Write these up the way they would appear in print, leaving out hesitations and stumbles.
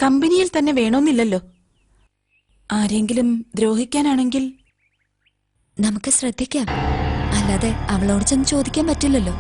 കമ്പനിയിൽ തന്നെ വേണമെന്നില്ലല്ലോ. ആരെങ്കിലും ദ്രോഹിക്കാനാണെങ്കിൽ നമുക്ക് ശ്രദ്ധിക്കാം, അല്ലാതെ അവളോട് ചെന്ന് ചോദിക്കാൻ പറ്റില്ലല്ലോ.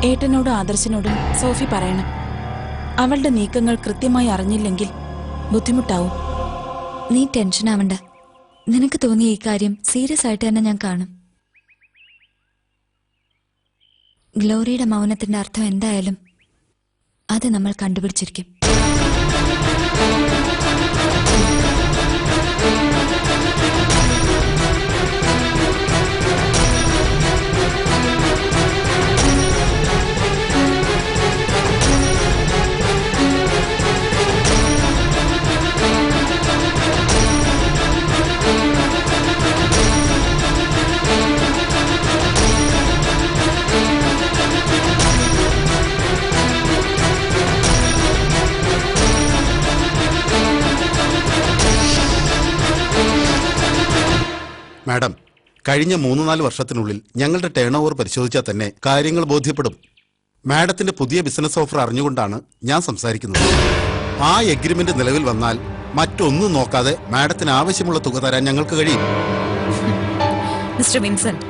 ഏട്ടനോടും ആദർശനോടും സോഫി പറയണം. അവളുടെ നീക്കങ്ങൾ കൃത്യമായി അറിഞ്ഞില്ലെങ്കിൽ ബുദ്ധിമുട്ടാവും. നീ ടെൻഷൻ ആവണ്ട. നിനക്ക് തോന്നിയ ഈ കാര്യം സീരിയസ് ആയിട്ട് തന്നെ ഞാൻ കാണും. ഗ്ലോറിയുടെ മൗനത്തിന്റെ അർത്ഥം എന്തായാലും അത് നമ്മൾ കണ്ടുപിടിച്ചിരിക്കും. മാഡം, കഴിഞ്ഞ 3-4 വർഷത്തിനുള്ളിൽ ഞങ്ങളുടെ ടേൺ ഓവർ പരിശോധിച്ചാൽ തന്നെ കാര്യങ്ങൾ ബോധ്യപ്പെടും. മാഡത്തിന്റെ പുതിയ ബിസിനസ് ഓഫർ അറിഞ്ഞുകൊണ്ടാണ് ഞാൻ സംസാരിക്കുന്നത്. ആ എഗ്രിമെന്റ് നിലവിൽ വന്നാൽ മറ്റൊന്നും നോക്കാതെ മാഡത്തിന് ആവശ്യമുള്ള തുക തരാൻ ഞങ്ങൾക്ക് കഴിയും. മിസ്റ്റർ വിൻസെന്റ്,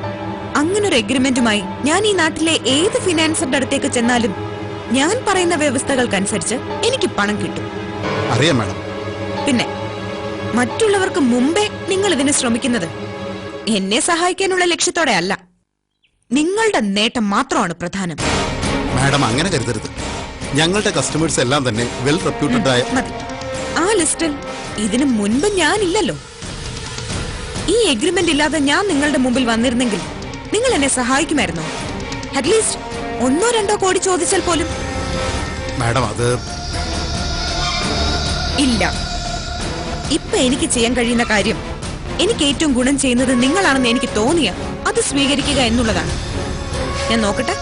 അങ്ങനൊരു എഗ്രിമെന്റുമായി ഞാൻ ഈ നാട്ടിലെ ഏത് ഫിനാൻസറുടെ അടുത്തേക്ക് ചെന്നാലും ഞാൻ പറയുന്ന വ്യവസ്ഥകൾക്കനുസരിച്ച് എനിക്ക് പണം കിട്ടും. അറിയാം മാഡം. പിന്നെ മറ്റുള്ളവർക്ക് മുമ്പേ നിങ്ങൾ ഇതിന് ശ്രമിക്കുന്നത് എന്നെ സഹായിക്കാനുള്ള ലക്ഷ്യത്തോടെ അല്ല. നിങ്ങളുടെ നേട്ടം മാത്രമാണ് പ്രധാനം. മാഡം അങ്ങനെ കരുതരുത്. ഞങ്ങളുടെ കസ്റ്റമേഴ്സ് എല്ലാം തന്നെ വെൽ റെപ്യൂട്ടഡ് ആയ. മതി, ആ ലിസ്റ്റിൽ ഇതിനു മുൻപ് ഞാനില്ലല്ലോ. ഈ എഗ്രിമെന്റ് ഇല്ലാതെ ഞാൻ നിങ്ങളുടെ മുമ്പിൽ വന്നിരുന്നെങ്കിൽ നിങ്ങൾ എന്നെ സഹായിക്കുമായിരുന്നോ? അറ്റ്ലീസ്റ്റ് 1-2 കോടി ചോദിച്ചാൽ പോലും. മാഡം, അത് ഇല്ല. ഇപ്പൊ എനിക്ക് ചെയ്യാൻ കഴിയുന്ന കാര്യം, എനിക്ക് ഏറ്റവും ഗുണം ചെയ്യുന്നത് നിങ്ങളാണെന്ന് എനിക്ക് തോന്നിയ അത് സ്വീകരിക്കുക എന്നുള്ളതാണ്. ഞാൻ നോക്കട്ടെ.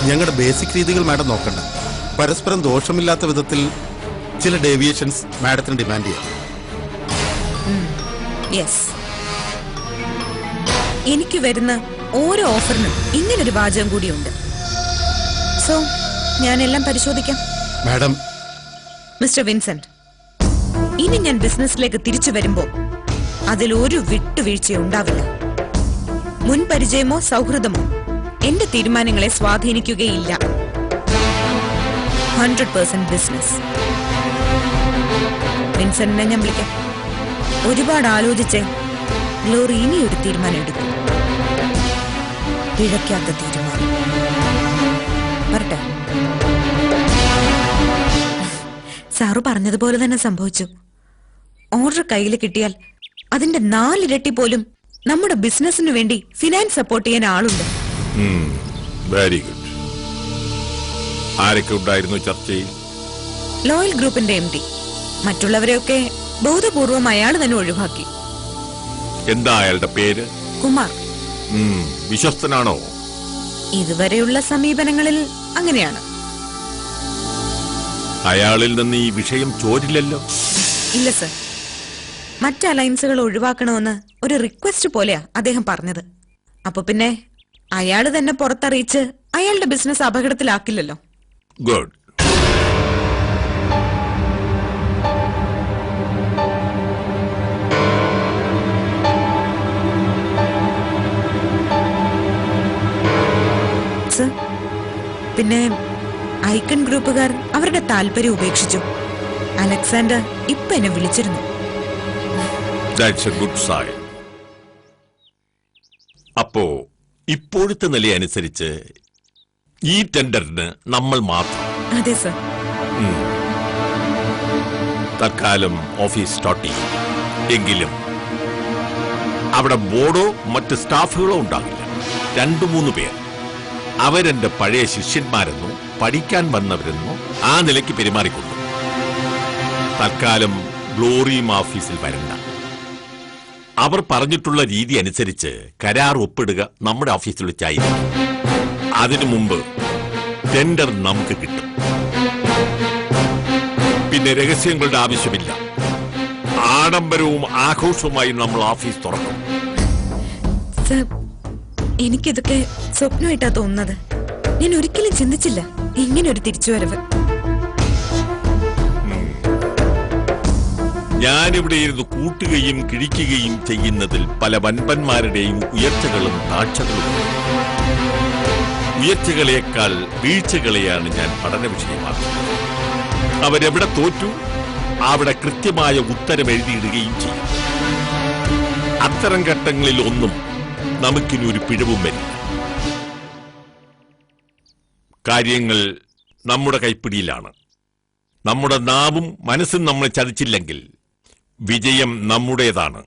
ഞങ്ങളുടെ ബേസിക് രീതികൾ മാഡം നോക്കണ്ട. പരസ്പരം ദോഷമില്ലാത്ത വിധത്തിൽ ചില ഡേവിയേഷൻസ് മാഡത്തിന് ഡിമാൻഡ് ചെയ്യാം. യെസ്, എനിക്ക് വരുന്ന ഓരോ ഓഫറിനും ഇങ്ങനൊരു വാചകം കൂടിയുണ്ട്. സോ ഞാനെല്ലാം പരിശോധിക്കാം. മാഡം. മിസ്റ്റർ വിൻസെന്റ്, ഇനി ഞാൻ ബിസിനസ്സിലേക്ക് തിരിച്ചു വരുമ്പോ അതിലൊരു വിട്ടുവീഴ്ചയും ഉണ്ടാവില്ല. മുൻ പരിചയമോ സൗഹൃദമോ എന്റെ തീരുമാനങ്ങളെ സ്വാധീനിക്കുകയില്ല. 100% ബിസിനസ്. വിൻസെന്റിനെ ഞാൻ വിളിക്കാം. ഒരുപാട് ആലോചിച്ച് ഗ്ലോറി ഇനിയൊരു തീരുമാനം എടുക്കും. പിഴയ്ക്കാത്ത തീരുമാനം. വരട്ടെ. സാറു പറഞ്ഞതുപോലെ തന്നെ സംഭവിച്ചു. ഓർഡർ കയ്യിൽ കിട്ടിയാൽ അതിന്റെ 4 ഇരട്ടി പോലും നമ്മുടെ ബിസിനസിനു വേണ്ടി ഫിനാൻസ് സപ്പോർട്ട് ചെയ്യാൻ ആളുണ്ട്. Very good. ആരൊക്കെ ഉണ്ടായിരുന്നു ചർച്ചയിൽ? ലോയൽ ഗ്രൂപ്പിന്റെ MD. മറ്റുള്ളവരെയൊക്കെ ബോധപൂർവം അയാൾ തന്നെ ഒഴിവാക്കി. എന്താ അയാളുടെ പേര്? കുമാർ. വിശ്വസ്തനാണോ? ഇതുവരെയുള്ള സമീപനങ്ങളിൽ അങ്ങനെയാണ്. അയാളിൽ നിന്ന് ഈ വിഷയം ചോരില്ലല്ലോ? ഇല്ല സർ. മറ്റ് അലയൻസുകൾ ഒഴിവാക്കണമെന്ന് ഒരു റിക്വസ്റ്റ് പോലെയാ അദ്ദേഹം പറഞ്ഞത്. അപ്പൊ പിന്നെ അയാള് തന്നെ പുറത്തറിയിച്ച് അയാളുടെ ബിസിനസ് അപകടത്തിലാക്കില്ലല്ലോ. ഗുഡ്. സർ, പിന്നെ ഐക്കൺ ഗ്രൂപ്പുകാർ അവരുടെ താല്പര്യം ഉപേക്ഷിച്ചു. അലക്സാണ്ടർ ഇപ്പൊ എന്നെ വിളിച്ചിരുന്നു. That's a good sign. അപ്പോ ഇപ്പോഴത്തെ നിലയനുസരിച്ച് ഈ ടെൻഡറിന് നമ്മൾ മാത്രം. അതെ സർ. തൽക്കാലം ഓഫീസ് സ്റ്റാർട്ട് ചെയ്യും. എങ്കിലും അവിടെ ബോർഡോ മറ്റ് സ്റ്റാഫുകളോ ഉണ്ടാകില്ല. 2-3 പേർ. അവരെന്റെ പഴയ ശിഷ്യന്മാരെന്നോ പഠിക്കാൻ വന്നവരെന്നോ ആ നിലയ്ക്ക് പെരുമാറിക്കൊണ്ടു. തൽക്കാലം ഗ്ലോറിയും ഓഫീസിൽ വരണ്ട. അവർ പറഞ്ഞിട്ടുള്ള രീതി അനുസരിച്ച് കരാർ ഒപ്പിടുക നമ്മുടെ ഓഫീസിൽ വെച്ചായിരിക്കും. അതിനു മുമ്പ് ടെൻഡർ നമുക്ക് കിട്ടും. പിന്നെ രഹസ്യങ്ങളുടെ ആവശ്യമില്ല. ആഡംബരവും ആഘോഷവുമായി നമ്മൾ ഓഫീസ് തുറക്കും. എനിക്കിതൊക്കെ സ്വപ്നമായിട്ടാ തോന്നുന്നത്. ഞാൻ ഒരിക്കലും ചിന്തിച്ചില്ല ഇങ്ങനെ ഒരു തിരിച്ചുവരവ്. ഞാനിവിടെ ഇരുന്ന് കൂട്ടുകയും കിഴിക്കുകയും ചെയ്യുന്നതിൽ പല വൻപന്മാരുടെയും ഉയർച്ചകളും താഴ്ചകളുമുണ്ട്. ഉയർച്ചകളേക്കാൾ വീഴ്ചകളെയാണ് ഞാൻ പഠന വിഷയമാക്കുന്നത്. അവരെവിടെ തോറ്റു അവിടെ കൃത്യമായ ഉത്തരം എഴുതിയിടുകയും ചെയ്യും. അത്തരം ഘട്ടങ്ങളിൽ ഒന്നും നമുക്കിനി ഒരു പിഴവും വരില്ല. കാര്യങ്ങൾ നമ്മുടെ കൈപ്പിടിയിലാണ്. നമ്മുടെ നാവും മനസ്സും നമ്മളെ ചതിച്ചില്ലെങ്കിൽ വിജയം നമ്മുടേതാണ്.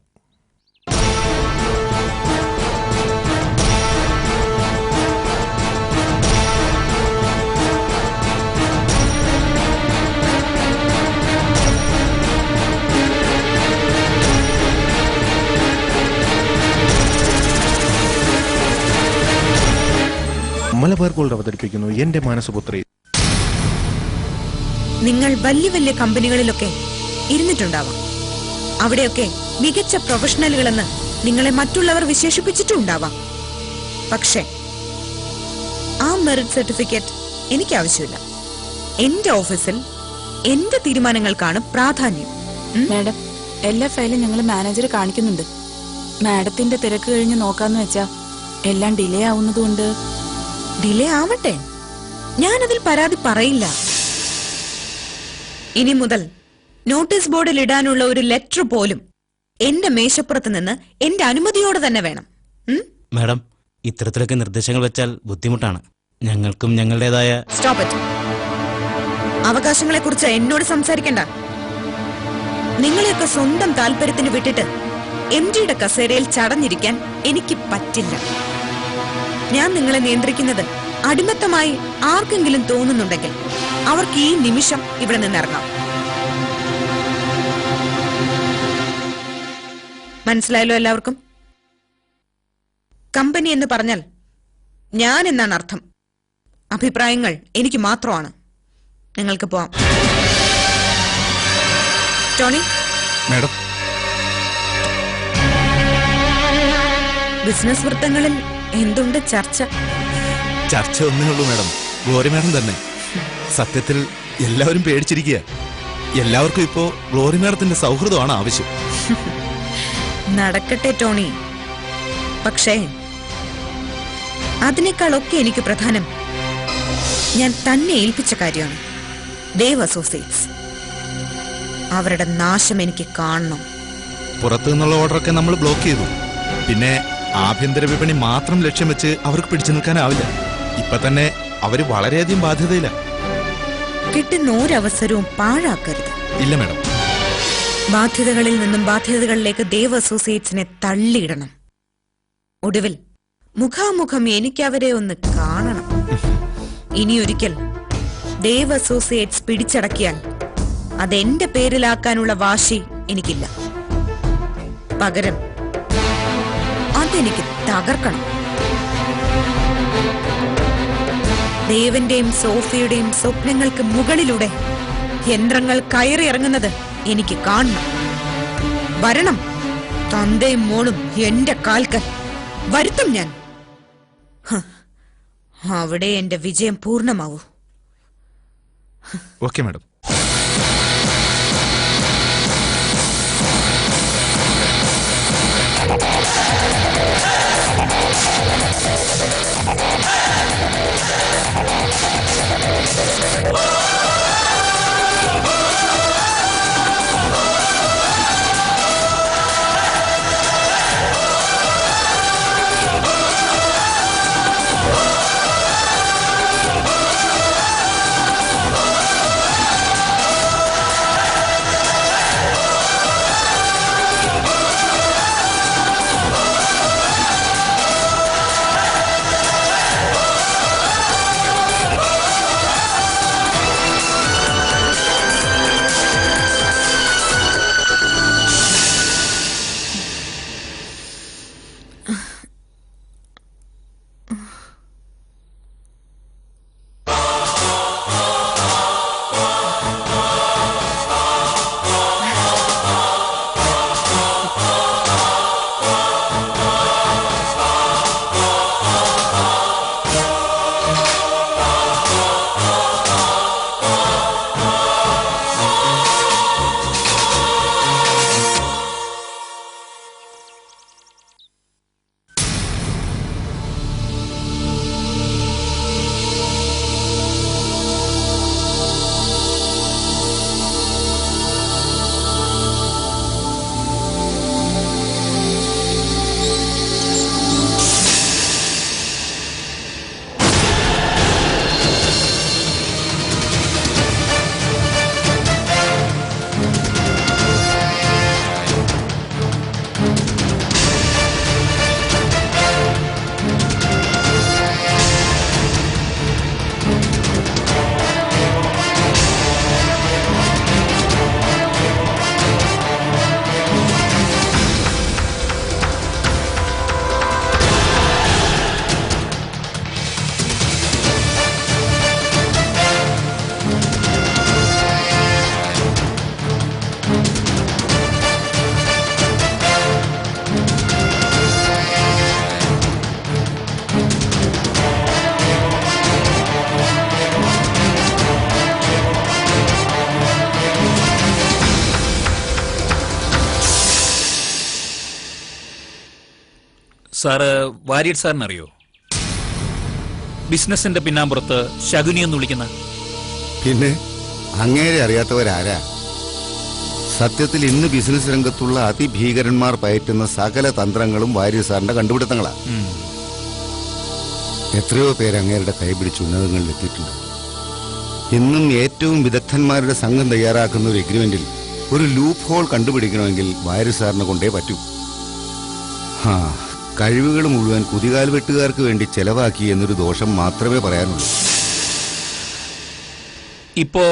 മലബാർ ഗോൾഡ് അവതരിപ്പിക്കുന്നു എന്റെ മാനസപുത്രി. നിങ്ങൾ വലിയ വലിയ കമ്പനികളിലൊക്കെ ഇരുന്നിട്ടുണ്ടാവാം. അവിടെയൊക്കെ മികച്ച പ്രൊഫഷണലുകളെന്ന് നിങ്ങളെ മറ്റുള്ളവർ വിശേഷിപ്പിച്ചിട്ടുണ്ടാവാം. പക്ഷേ ആ മെറിറ്റ് സർട്ടിഫിക്കറ്റ് എനിക്ക് ആവശ്യമില്ല. എന്റെ ഓഫീസിൽ എന്റെ തീരുമാനങ്ങൾക്കാണ് പ്രാധാന്യം. മാഡം, എല്ലാ ഫയലും ഞങ്ങൾ മാനേജറെ കാണിക്കുന്നുണ്ട്. മാഡത്തിന്റെ തിരക്ക് കഴിഞ്ഞ് നോക്കാന്ന് വെച്ചാ എല്ലാം ഡിലേ ആവുന്നതുകൊണ്ട്. ഡിലേ ആവട്ടെ, ഞാനതിൽ പരാതി പറയില്ല. ഇനി മുതൽ നോട്ടീസ് ബോർഡിൽ ഇടാനുള്ള ഒരു ലെറ്റർ പോലും എന്റെ മേശപ്പുറത്ത് നിന്ന് എന്റെ അനുമതിയോടെ തന്നെ വേണം. മാഡം, ഇത്തരത്തിലൊക്കെ നിർദ്ദേശങ്ങൾ വെച്ചാൽ ബുദ്ധിമുട്ടാണ്. ഞങ്ങൾക്കും ഞങ്ങളുടേതായ. Stop it. അവകാശങ്ങളെ കുറിച്ച് എന്നോട് സംസാരിക്കണ്ട. നിങ്ങളെയൊക്കെ സ്വന്തം താല്പര്യത്തിന് വിട്ടിട്ട് MD-യുടെ കസേരയിൽ ചടഞ്ഞിരിക്കാൻ എനിക്ക് പറ്റില്ല. ഞാൻ നിങ്ങളെ നിയന്ത്രിക്കുന്നത് അടിമത്തമായി ആർക്കെങ്കിലും തോന്നുന്നുണ്ടെങ്കിൽ അവർക്ക് ഈ നിമിഷം ഇവിടെ നിന്നിറങ്ങാം. മനസ്സിലായല്ലോ എല്ലാവർക്കും? കമ്പനി എന്ന് പറഞ്ഞാൽ ഞാൻ എന്നാണ് അർത്ഥം. അഭിപ്രായങ്ങൾ എനിക്ക് മാത്രമാണ്. നിങ്ങൾക്ക് പോവാം. ടോണി മാഡം, ബിസിനസ് വൃത്തങ്ങളിൽ എന്തുണ്ട് ചർച്ച? ചർച്ച ഒന്നേ ഉള്ളൂ മാഡം, ഗ്ലോറി മാഡം തന്നെ. സത്യത്തിൽ എല്ലാവരും പേടിച്ചിരിക്കുക. എല്ലാവർക്കും ഇപ്പോ ഗ്ലോറി മാഡത്തിന്റെ സൗഹൃദമാണ് ആവശ്യം. നടക്കട്ടെ ടോണി. പക്ഷേ അതിനേക്കാളൊക്കെ എനിക്ക് പ്രധാനം ഞാൻ തന്നെ ഏൽപ്പിച്ച കാര്യമാണ്. ദേവ് അസോസിയേറ്റ്സ്. അവരുടെ നാശം എനിക്ക് കാണണം. പുറത്തു നിന്നുള്ള ഓർഡറൊക്കെ നമ്മൾ ബ്ലോക്ക് ചെയ്തു. പിന്നെ ആഭ്യന്തര വിപണി മാത്രം ലക്ഷ്യം വെച്ച് അവർക്ക് പിടിച്ചു നിൽക്കാനാവില്ല. ഇപ്പൊ തന്നെ അവര് വളരെയധികം ബാധ്യതയില്ല. കിട്ടുന്ന ഒരവസരവും പാഴാക്കരുത്. ഇല്ല മാഡം. ബാധ്യതകളിൽ നിന്നും ബാധ്യതകളിലേക്ക് ദേവ് അസോസിയേറ്റ്സിനെ തള്ളിയിടണം. ഒടുവിൽ മുഖാമുഖം എനിക്കവരെ ഒന്ന് കാണണം. ഇനിയൊരിക്കൽ ദേവ് അസോസിയേറ്റ്സ് പിടിച്ചടക്കിയാൽ അതെന്റെ പേരിലാക്കാനുള്ള വാശി എനിക്കില്ല. പകരം അതെനിക്ക് തകർക്കണം. ദേവന്റെയും സോഫിയുടെയും സ്വപ്നങ്ങൾക്ക് മുകളിലൂടെ യന്ത്രങ്ങൾ കയറിയിറങ്ങുന്നത് എനിക്ക് കാണണം. വരണം. തന്തയും മോളും എന്റെ കാൽക്കൽ വരുത്തും ഞാൻ. അവിടെ എന്റെ വിജയം പൂർണ്ണമാവൂ. Okay madam. സാറ് വാര്യർ സാറിനറിയോ? ബിസിനസിന്റെ പിന്നാമ്പുറത്ത് ശകുനി എന്ന് വിളിക്കുന്ന. പിന്നെ അങ്ങേരെ അറിയാത്തവരാരാ? സത്യത്തിൽ ഇന്ന് ബിസിനസ് രംഗത്തുള്ള അതിഭീകരന്മാർ പയറ്റുന്ന സകല തന്ത്രങ്ങളും വാര്യർ സാറിന്റെ കണ്ടുപിടുത്തങ്ങളാ. എത്രയോ പേര് അങ്ങേരുടെ കൈപിടിച്ച് ഉന്നതങ്ങളിൽ എത്തിയിട്ടുണ്ട്. ഇന്നും ഏറ്റവും വിദഗ്ധന്മാരുടെ സംഘം തയ്യാറാക്കുന്ന ഒരു എഗ്രിമെന്റിൽ ഒരു ലൂപ്പ് ഹോൾ കണ്ടുപിടിക്കണമെങ്കിൽ വാര്യർ സാറിനെ കൊണ്ടേ പറ്റൂ. കഴിവുകൾ മുഴുവൻ കുതികാൽ വെട്ടുകാർക്ക് വേണ്ടി ചെലവാക്കി എന്നൊരു ദോഷം മാത്രമേ പറയാനുള്ളൂ. ഇപ്പോ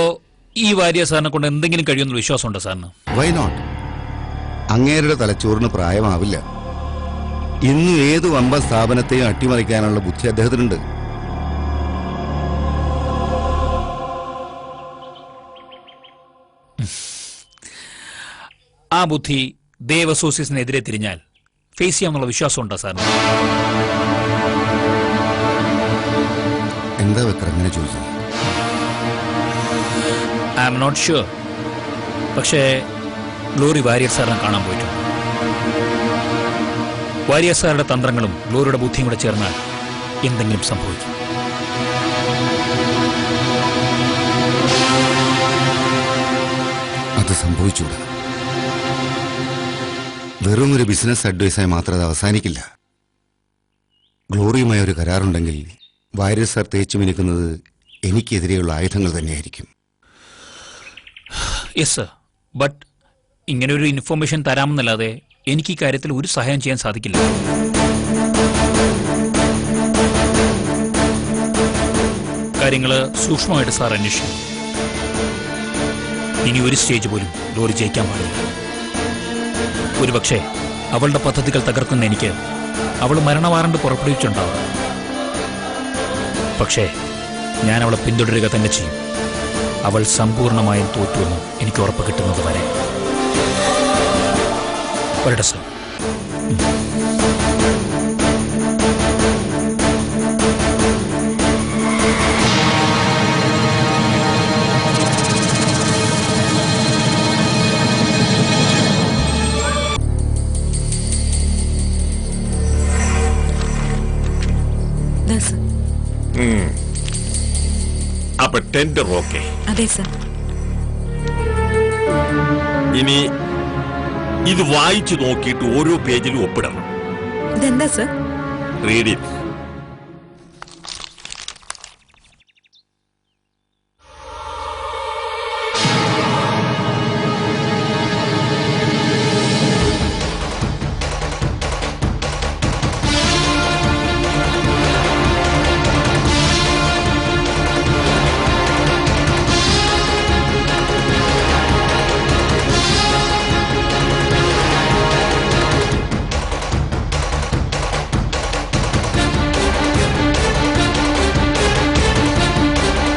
ഈ വാര്യർ സാറിനെ കൊണ്ട് എന്തെങ്കിലും കഴിയുമെന്ന് വിശ്വാസമുണ്ടോ സാറിന്? Why not? അങ്ങേരുടെ തലച്ചോറിന് പ്രായമാവില്ല. ഇന്നും ഏത് വമ്പൻ സ്ഥാപനത്തെയും അട്ടിമറിക്കാനുള്ള ബുദ്ധി അദ്ദേഹത്തിനുണ്ട്. ആ ബുദ്ധി ദേവ് അസോസിയേഷനെതിരെ തിരിഞ്ഞാൽ ഫേസ് ചെയ്യാമെന്നുള്ള വിശ്വാസമുണ്ടോ സാറിന്? എന്താ വെക്കർ അങ്ങനെ ചോദിച്ചത്? I am not sure. പക്ഷേ ഗ്ലോറി വാര്യർ സാറിനെ കാണാൻ പോയിട്ടുണ്ട്. വാര്യർ സാറുടെ തന്ത്രങ്ങളും ഗ്ലോറിയുടെ ബുദ്ധിയും കൂടെ ചേർന്നാൽ എന്തെങ്കിലും സംഭവിക്കും. അത് സംഭവിച്ചൂടാ. വെറും ഒരു ബിസിനസ് അഡ്വൈസായി മാത്രം അത് അവസാനിക്കില്ല. ഗ്ലോറിയുമായ ഒരു കരാറുണ്ടെങ്കിൽ വാര്യർ സാർ തേച്ചു മിനുക്കുന്നത് എനിക്കെതിരെയുള്ള ആയുധങ്ങൾ തന്നെയായിരിക്കും. യെസ് സർ, ബട്ട് ഇങ്ങനെ ഒരു ഇൻഫോർമേഷൻ തരാമെന്നല്ലാതെ എനിക്ക് ഈ കാര്യത്തിൽ ഒരു സഹായം ചെയ്യാൻ സാധിക്കില്ല. കാര്യങ്ങൾ സൂക്ഷ്മമായിട്ട് സാർ അന്വേഷിക്കും. ഇനി ഒരു സ്റ്റേജ് പോലും ലോറി ജയിക്കാൻ പാടില്ല. ഒരുപക്ഷെ അവളുടെ പദ്ധതികൾ തകർക്കുന്ന എനിക്ക് അവൾ മരണവാറണ്ട് പുറപ്പെടുവിച്ചുണ്ടാവും. പക്ഷേ ഞാൻ അവളെ പിന്തുടരുക തന്നെ ചെയ്യും. അവൾ സമ്പൂർണമായും തോറ്റുവെന്ന് എനിക്ക് ഉറപ്പ് കിട്ടുന്നത് വരെ. വരട്ടെ സർ. അപ്പൊ ടെൻഡർ ഓക്കെ. അതെ സർ. ഇനി ഇത് വായിച്ചു നോക്കിയിട്ട് ഓരോ പേജിലും ഒപ്പിടണം. ഇതെന്താ സർ? Read it.